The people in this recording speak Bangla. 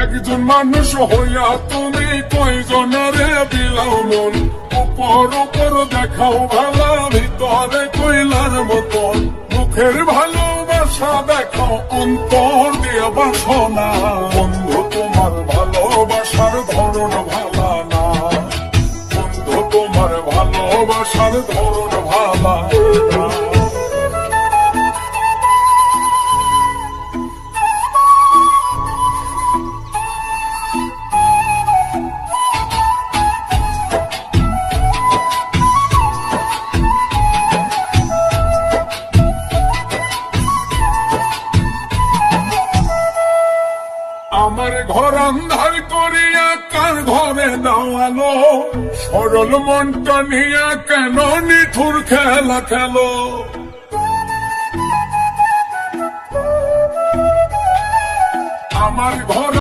একজন মানুষ হইয়া তুমি কয়জনারে বিলাও মন, উপর উপর দেখাও ভালা, ভিতরে কইলার মতন। মুখের ভালোবাসা দেখাও, অন্তর দিয়ে বাসো না। বন্ধু তোমার ভালোবাসার ধরন ভালা না, বন্ধু তোমার ভালোবাসার ধরন ভালা না। আমার ঘর অন্ধার করিয়া কার ঘরে দাওয়ালো, সরল মনটা নিয়া কেন নিঠুর খেলা খেলো। আমার ঘর